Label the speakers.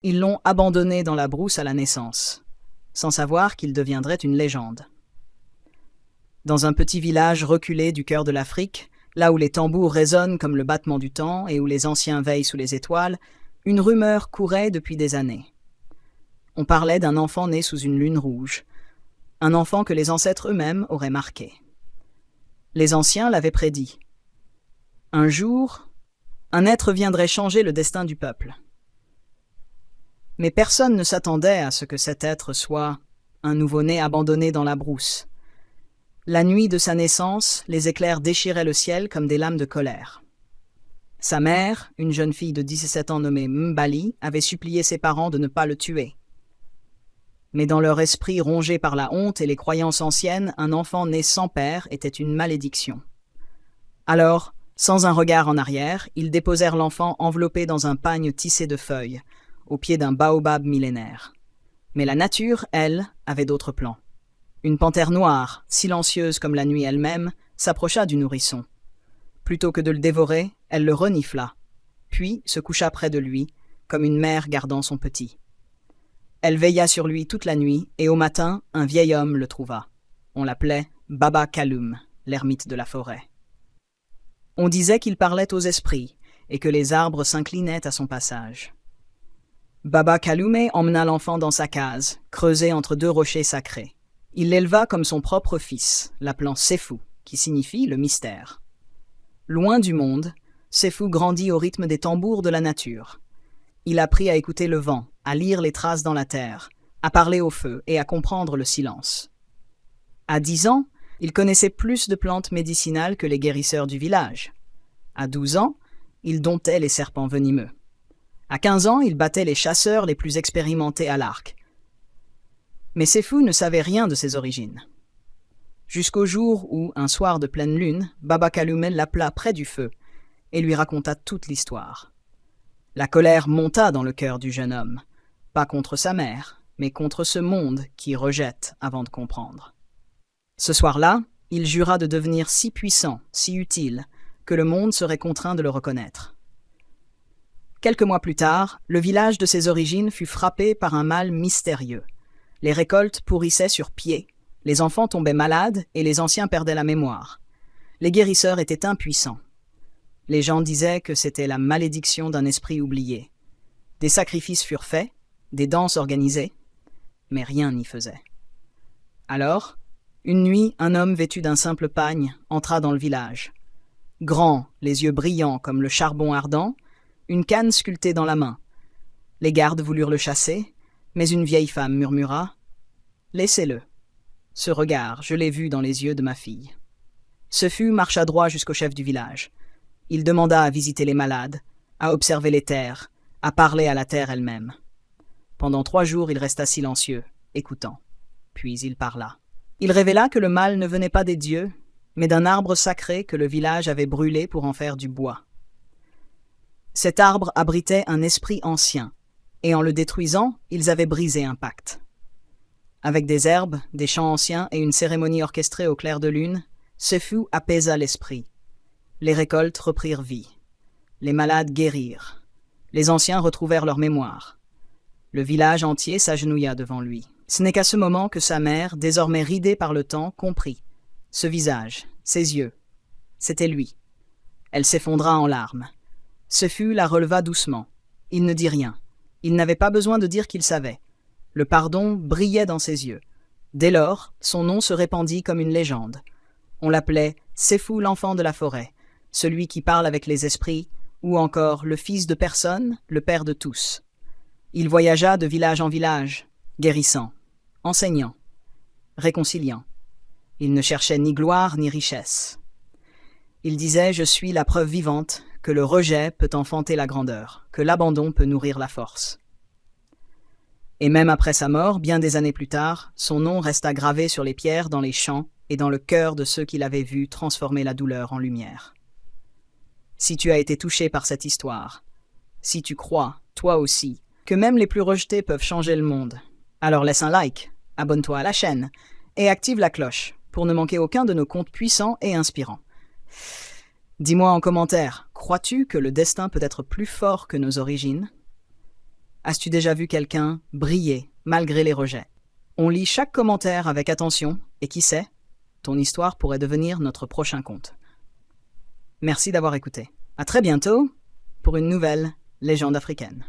Speaker 1: Ils l'ont abandonné dans la brousse à la naissance, sans savoir qu'il deviendrait une légende. Dans un petit village reculé du cœur de l'Afrique, là où les tambours résonnent comme le battement du temps et où les anciens veillent sous les étoiles, une rumeur courait depuis des années. On parlait d'un enfant né sous une lune rouge, un enfant que les ancêtres eux-mêmes auraient marqué. Les anciens l'avaient prédit. Un jour, un être viendrait changer le destin du peuple. Mais personne ne s'attendait à ce que cet être soit un nouveau-né abandonné dans la brousse. La nuit de sa naissance, les éclairs déchiraient le ciel comme des lames de colère. Sa mère, une jeune fille de 17 ans nommée Mbali, avait supplié ses parents de ne pas le tuer. Mais dans leur esprit rongé par la honte et les croyances anciennes, un enfant né sans père était une malédiction. Alors, sans un regard en arrière, ils déposèrent l'enfant enveloppé dans un pagne tissé de feuilles, au pied d'un baobab millénaire. Mais la nature, elle, avait d'autres plans. Une panthère noire, silencieuse comme la nuit elle-même, s'approcha du nourrisson. Plutôt que de le dévorer, elle le renifla, puis se coucha près de lui, comme une mère gardant son petit. Elle veilla sur lui toute la nuit, et au matin, un vieil homme le trouva. On l'appelait Baba Kaloum, l'ermite de la forêt. On disait qu'il parlait aux esprits, et que les arbres s'inclinaient à son passage. Baba Kaloum emmena l'enfant dans sa case, creusée entre deux rochers sacrés. Il l'éleva comme son propre fils, l'appelant Sefou, qui signifie le mystère. Loin du monde, Sefou grandit au rythme des tambours de la nature. Il apprit à écouter le vent, à lire les traces dans la terre, à parler au feu et à comprendre le silence. À 10 ans, il connaissait plus de plantes médicinales que les guérisseurs du village. À 12 ans, il domptait les serpents venimeux. À 15 ans, il battait les chasseurs les plus expérimentés à l'arc. Mais Sefou ne savait rien de ses origines. Jusqu'au jour où, un soir de pleine lune, Baba Kaloum l'appela près du feu et lui raconta toute l'histoire. La colère monta dans le cœur du jeune homme, pas contre sa mère, mais contre ce monde qui rejette avant de comprendre. Ce soir-là, il jura de devenir si puissant, si utile, que le monde serait contraint de le reconnaître. Quelques mois plus tard, le village de ses origines fut frappé par un mal mystérieux. Les récoltes pourrissaient sur pied, les enfants tombaient malades et les anciens perdaient la mémoire. Les guérisseurs étaient impuissants. Les gens disaient que c'était la malédiction d'un esprit oublié. Des sacrifices furent faits, des danses organisées, mais rien n'y faisait. Alors, une nuit, un homme vêtu d'un simple pagne entra dans le village. Grand, les yeux brillants comme le charbon ardent, une canne sculptée dans la main. Les gardes voulurent le chasser, mais une vieille femme murmura « Laissez-le. Ce regard, je l'ai vu dans les yeux de ma fille. » Ce fut marcha droit jusqu'au chef du village. Il demanda à visiter les malades, à observer les terres, à parler à la terre elle-même. Pendant 3 jours, il resta silencieux, écoutant. Puis il parla. Il révéla que le mal ne venait pas des dieux, mais d'un arbre sacré que le village avait brûlé pour en faire du bois. Cet arbre abritait un esprit ancien, et en le détruisant, ils avaient brisé un pacte. Avec des herbes, des chants anciens et une cérémonie orchestrée au clair de lune, Sefou apaisa l'esprit. Les récoltes reprirent vie. Les malades guérirent. Les anciens retrouvèrent leur mémoire. Le village entier s'agenouilla devant lui. Ce n'est qu'à ce moment que sa mère, désormais ridée par le temps, comprit. Ce visage, ses yeux, c'était lui. Elle s'effondra en larmes. Sefou la releva doucement. Il ne dit rien. Il n'avait pas besoin de dire qu'il savait. Le pardon brillait dans ses yeux. Dès lors, son nom se répandit comme une légende. On l'appelait Sefou l'enfant de la forêt, celui qui parle avec les esprits, ou encore le fils de personne, le père de tous. Il voyagea de village en village, guérissant, enseignant, réconciliant. Il ne cherchait ni gloire ni richesse. Il disait « Je suis la preuve vivante que le rejet peut enfanter la grandeur, que l'abandon peut nourrir la force. » Et même après sa mort, bien des années plus tard, son nom resta gravé sur les pierres dans les champs et dans le cœur de ceux qui l'avaient vu transformer la douleur en lumière. Si tu as été touché par cette histoire, si tu crois, toi aussi, que même les plus rejetés peuvent changer le monde, alors laisse un like, abonne-toi à la chaîne et active la cloche pour ne manquer aucun de nos contes puissants et inspirants. Dis-moi en commentaire, crois-tu que le destin peut être plus fort que nos origines ? As-tu déjà vu quelqu'un briller malgré les rejets? On lit chaque commentaire avec attention et qui sait, ton histoire pourrait devenir notre prochain conte. Merci d'avoir écouté. À très bientôt pour une nouvelle légende africaine.